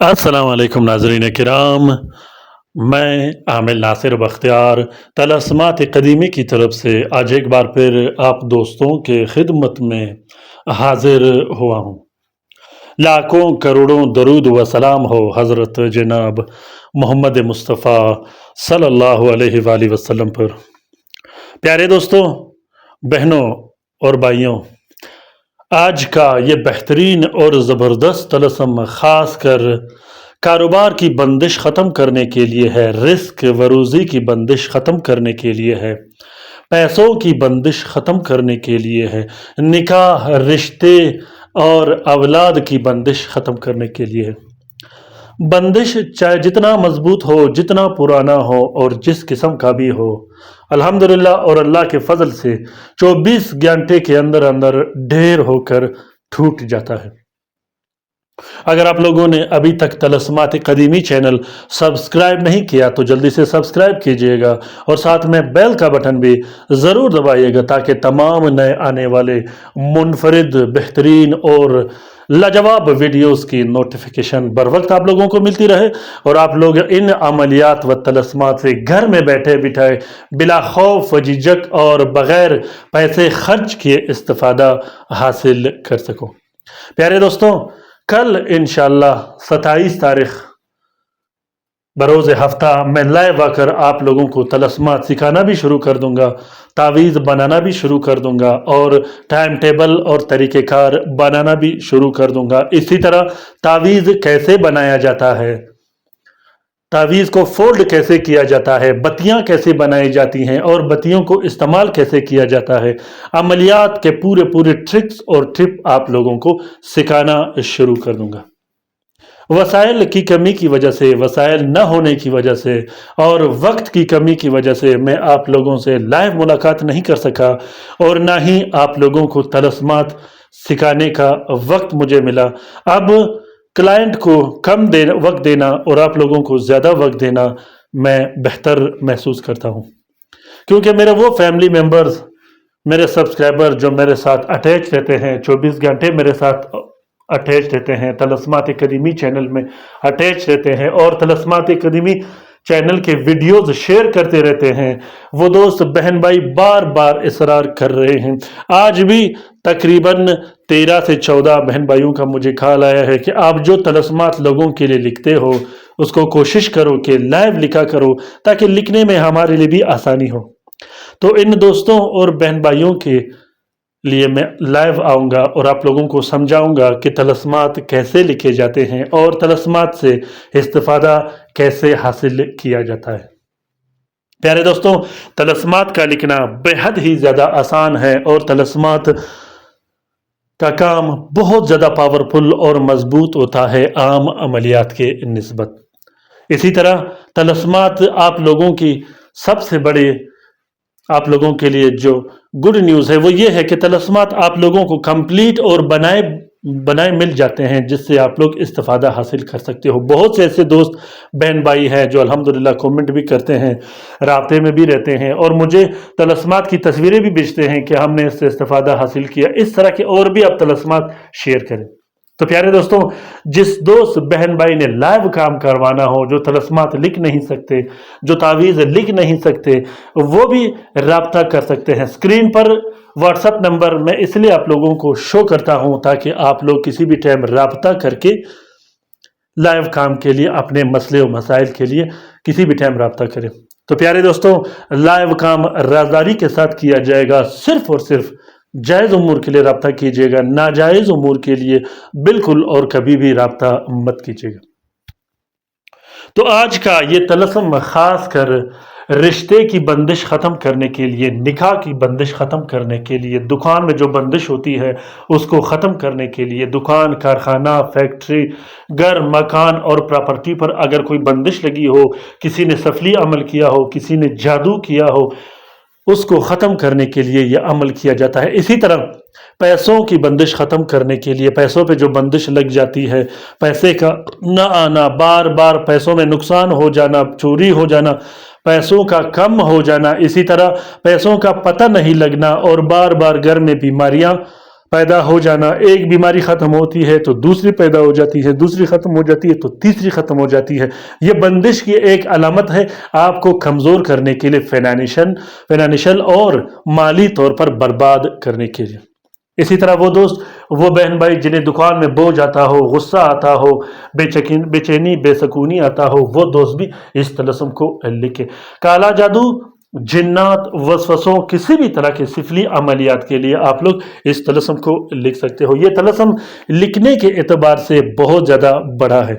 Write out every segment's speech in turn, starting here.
अस्सलाम वालेकुम नाज़रीन किराम। मैं आमिल नासिर बख्तियार तलस्मात कदीमी की तरफ से आज एक बार फिर आप दोस्तों के खिदमत में हाजिर हुआ हूँ। लाखों करोड़ों दरूद व सलाम हो हज़रत जनाब मोहम्मद मुस्तफ़ा सल्लल्लाहु अलैहि वसल्लम पर। प्यारे दोस्तों, बहनों और भाइयों, आज का ये बेहतरीन और ज़बरदस्त तलस्म ख़ास कर कारोबार की बंदिश ख़त्म करने के लिए है, रिस्क वरूज़ी की बंदिश ख़त्म करने के लिए है, पैसों की बंदिश ख़त्म करने के लिए है, निकाह, रिश्ते और औलाद की बंदिश ख़त्म करने के लिए है। बंदिश चाहे जितना मजबूत हो, जितना पुराना हो और जिस किस्म का भी हो, अल्हम्दुलिल्लाह और अल्लाह के फजल से 24 घंटे के अंदर अंदर ढेर होकर टूट जाता है। अगर आप लोगों ने अभी तक तलस्मात कदीमी चैनल सब्सक्राइब नहीं किया तो जल्दी से सब्सक्राइब कीजिएगा और साथ में बेल का बटन भी ज़रूर दबाइएगा ताकि तमाम नए आने वाले मुनफरिद, बेहतरीन और लाजवाब वीडियोस की नोटिफिकेशन बर वक्त आप लोगों को मिलती रहे और आप लोग इन अमलियात व तलस्मात से घर में बैठे बिठाए बिला खौफ व झिझक और बग़ैर पैसे खर्च किए इस्तिफ़ादा हासिल कर सको। प्यारे दोस्तों, कल इंशाअल्लाह 27 तारीख बरोज़ हफ्ता मैं लाइव आकर आप लोगों को तलस्मात सिखाना भी शुरू कर दूंगा, तावीज़ बनाना भी शुरू कर दूंगा और टाइम टेबल और तरीक़ेकार बनाना भी शुरू कर दूंगा। इसी तरह तावीज़ कैसे बनाया जाता है, तावीज़ को फोल्ड कैसे किया जाता है, बत्तियां कैसे बनाई जाती हैं और बत्तियों को इस्तेमाल कैसे किया जाता है, अमलियात के पूरे पूरे ट्रिक्स और टिप आप लोगों को सिखाना शुरू कर दूंगा। वसाइल की कमी की वजह से, वसाइल न होने की वजह से और वक्त की कमी की वजह से मैं आप लोगों से लाइव मुलाकात नहीं कर सका और ना ही आप लोगों को तलस्मात सिखाने का वक्त मुझे मिला। अब क्लाइंट को कम वक्त देना और आप लोगों को ज़्यादा वक्त देना मैं बेहतर महसूस करता हूँ, क्योंकि मेरे वो फैमिली मेम्बर्स, मेरे सब्सक्राइबर जो मेरे साथ अटैच रहते हैं, 24 घंटे मेरे साथ अटैच रहते हैं, तलस्मात कदीमी चैनल में अटैच रहते हैं और तलस्मात कदीमी चैनल के वीडियोस शेयर करते रहते हैं, वो दोस्त बहन भाई बार बार इसरार कर रहे हैं। आज भी तकरीबन 13 से 14 बहन भाइयों का मुझे कॉल आया है कि आप जो तलस्मात लोगों के लिए लिखते हो उसको कोशिश करो कि लाइव लिखा करो ताकि लिखने में हमारे लिए भी आसानी हो। तो इन दोस्तों और बहन भाइयों के लिए मैं लाइव आऊँगा और आप लोगों को समझाऊंगा कि तलस्मात कैसे लिखे जाते हैं और तलस्मात से इस्तिफ़ादा कैसे हासिल किया जाता है। प्यारे दोस्तों, तलस्मात का लिखना बेहद ही ज़्यादा आसान है और तलस्मात का काम बहुत ज़्यादा पावरफुल और मजबूत होता है आम अमलियात के निस्बत। इसी तरह तलस्मात आप लोगों की सबसे बड़ी, आप लोगों के लिए जो गुड न्यूज़ है वो ये है कि तलस्मात आप लोगों को कंप्लीट और बनाए मिल जाते हैं, जिससे आप लोग इस्तिफ़ादा हासिल कर सकते हो। बहुत से ऐसे दोस्त बहन भाई हैं जो अल्हम्दुलिल्लाह कमेंट भी करते हैं, राब्ते में भी रहते हैं और मुझे तलस्मात की तस्वीरें भी भेजते हैं कि हमने इससे इस्तिफ़ादा हासिल किया। इस तरह के और भी आप तलस्मात शेयर करें। तो प्यारे दोस्तों, जिस दोस्त बहन भाई ने लाइव काम करवाना हो, जो तलस्मात लिख नहीं सकते, जो तावीज़ लिख नहीं सकते, वो भी राब्ता कर सकते हैं। स्क्रीन पर व्हाट्सएप नंबर मैं इसलिए आप लोगों को शो करता हूं ताकि आप लोग किसी भी टाइम राब्ता करके लाइव काम के लिए, अपने मसले और मसाइल के लिए किसी भी टाइम राब्ता करें। तो प्यारे दोस्तों, लाइव काम राजदारी के साथ किया जाएगा, सिर्फ और सिर्फ जायज़ उमूर के लिए राब्ता कीजिएगा, नाजायज़ उमूर के लिए बिल्कुल और कभी भी राब्ता मत कीजिएगा। तो आज का ये तलस्म खास कर रिश्ते की बंदिश ख़त्म करने के लिए, निकाह की बंदिश ख़त्म करने के लिए, दुकान में जो बंदिश होती है उसको ख़त्म करने के लिए, दुकान, कारखाना, फैक्ट्री, घर, मकान और प्रॉपर्टी पर अगर कोई बंदिश लगी हो, किसी ने सफली अमल किया हो, किसी ने जादू किया हो, उसको ख़त्म करने के लिए यह अमल किया जाता है। इसी तरह पैसों की बंदिश ख़त्म करने के लिए, पैसों पे जो बंदिश लग जाती है, पैसे का न आना, बार बार पैसों में नुकसान हो जाना, चोरी हो जाना, पैसों का कम हो जाना, इसी तरह पैसों का पता नहीं लगना और बार बार घर में बीमारियां पैदा हो जाना, एक बीमारी ख़त्म होती है तो दूसरी पैदा हो जाती है, दूसरी ख़त्म हो जाती है तो तीसरी ख़त्म हो जाती है। ये बंदिश की एक अलामत है आपको कमज़ोर करने के लिए, फाइनेंशियल और माली तौर पर बर्बाद करने के लिए। इसी तरह वो दोस्त, वो बहन भाई जिन्हें दुकान में बोझ आता हो, गुस्सा आता हो, बेचैनी बेसकूनी आता हो, वो दोस्त भी इस तलस्सुम को लिखे। काला जादू, जिन्नात, वसवसों, किसी भी तरह के सिफली अमलियात के लिए आप लोग इस तलस्सुम को लिख सकते हो। ये तलस्सुम लिखने के एतबार से बहुत ज़्यादा बड़ा है,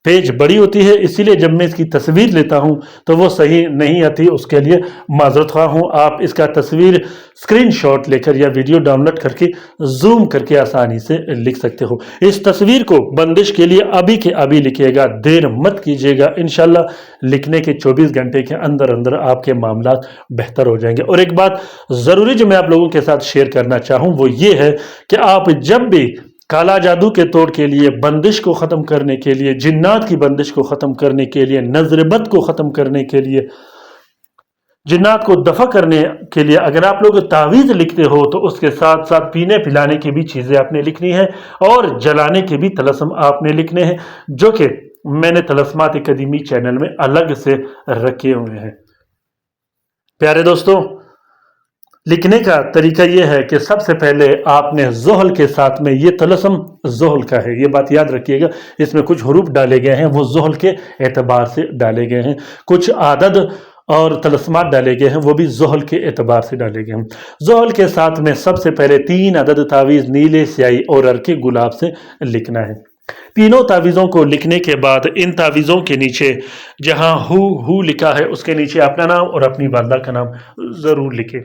पेज बड़ी होती है, इसीलिए जब मैं इसकी तस्वीर लेता हूं तो वो सही नहीं आती, उसके लिए माजरत ख्वाह हूं। आप इसका तस्वीर स्क्रीनशॉट लेकर या वीडियो डाउनलोड करके जूम करके आसानी से लिख सकते हो। इस तस्वीर को बंदिश के लिए अभी के अभी लिखिएगा, देर मत कीजिएगा। इंशाल्लाह लिखने के 24 घंटे के अंदर अंदर आपके मामला बेहतर हो जाएंगे। और एक बात ज़रूरी जो मैं आप लोगों के साथ शेयर करना चाहूँ वो ये है कि आप जब भी काला जादू के तोड़ के लिए, बंदिश को ख़त्म करने के लिए, जिन्नात की बंदिश को ख़त्म करने के लिए, नजरबद को ख़त्म करने के लिए, जिन्नात को दफ़ा करने के लिए अगर आप लोग तावीज़ लिखते हो तो उसके साथ साथ पीने पिलाने की भी चीज़ें आपने लिखनी है और जलाने के भी तलस्सुम आपने लिखने हैं, जो कि मैंने तलस्सुमात कदीमी चैनल में अलग से रखे हुए हैं। प्यारे दोस्तों, लिखने का तरीका यह है कि सबसे पहले आपने ज़ोहल के साथ में, ये तलस्सुम ज़ोहल का है, ये बात याद रखिएगा, इसमें कुछ हरूफ डाले गए हैं वो ज़ोहल के एतबार से डाले गए हैं, कुछ आदद और तलस्सुमात डाले गए हैं वो भी ज़ोहल के एतबार से डाले गए हैं। ज़ोहल के साथ में सबसे पहले 3 अदद तावीज़ नीले स्याही और अरके गुलाब से लिखना है। तीनों तावीज़ों को लिखने के बाद इन तावीज़ों के नीचे जहां हु लिखा है उसके नीचे अपना नाम और अपनी वालदा का नाम ज़रूर लिखें।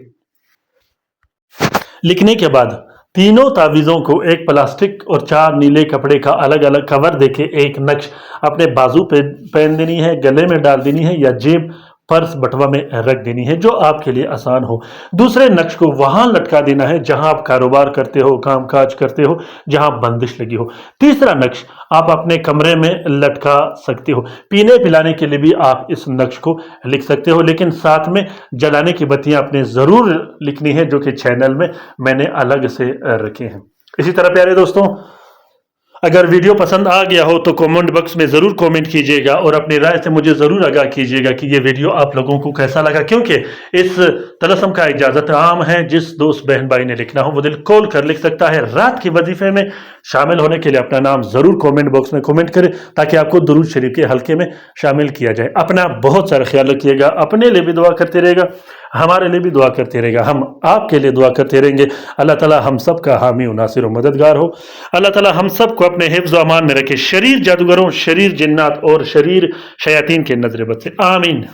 लिखने के बाद तीनों तावीज़ों को एक प्लास्टिक और 4 नीले कपड़े का अलग अलग कवर देके एक नक्श अपने बाजू पे पहन देनी है, गले में डाल देनी है या जेब पर्स बटवा में रख देनी है, जो आपके लिए आसान हो। दूसरे नक्श को वहां लटका देना है जहां आप कारोबार करते हो, काम काज करते हो, जहां बंदिश लगी हो। तीसरा नक्श आप अपने कमरे में लटका सकते हो। पीने पिलाने के लिए भी आप इस नक्श को लिख सकते हो, लेकिन साथ में जलाने की बत्तियां आपने ज़रूर लिखनी है, जो कि चैनल में मैंने अलग से रखे हैं। इसी तरह प्यारे दोस्तों, अगर वीडियो पसंद आ गया हो तो कमेंट बॉक्स में ज़रूर कमेंट कीजिएगा और अपनी राय से मुझे ज़रूर आगाह कीजिएगा कि ये वीडियो आप लोगों को कैसा लगा, क्योंकि इस तलस्सुम का इजाज़त आम है। जिस दोस्त बहन भाई ने लिखना हो वो दिल खोल कर लिख सकता है। रात के वजीफे में शामिल होने के लिए अपना नाम ज़रूर कमेंट बॉक्स में कमेंट करें ताकि आपको दुरूद शरीफ के हल्के में शामिल किया जाए। अपना बहुत सारा ख्याल रखिएगा, अपने लिए भी दुआ करते रहेगा, हमारे लिए भी दुआ करते रहेगा, हम आपके लिए दुआ करते रहेंगे। अल्लाह ताला हम सब का हामी व नासिर व मददगार हो। अल्लाह ताला हम सब को अपने हिफ्ज़ व अमान में रखे, शरीर जादूगरों, शरीर जिन्नात और शरीर शयातीन के नज़र बद से। आमीन।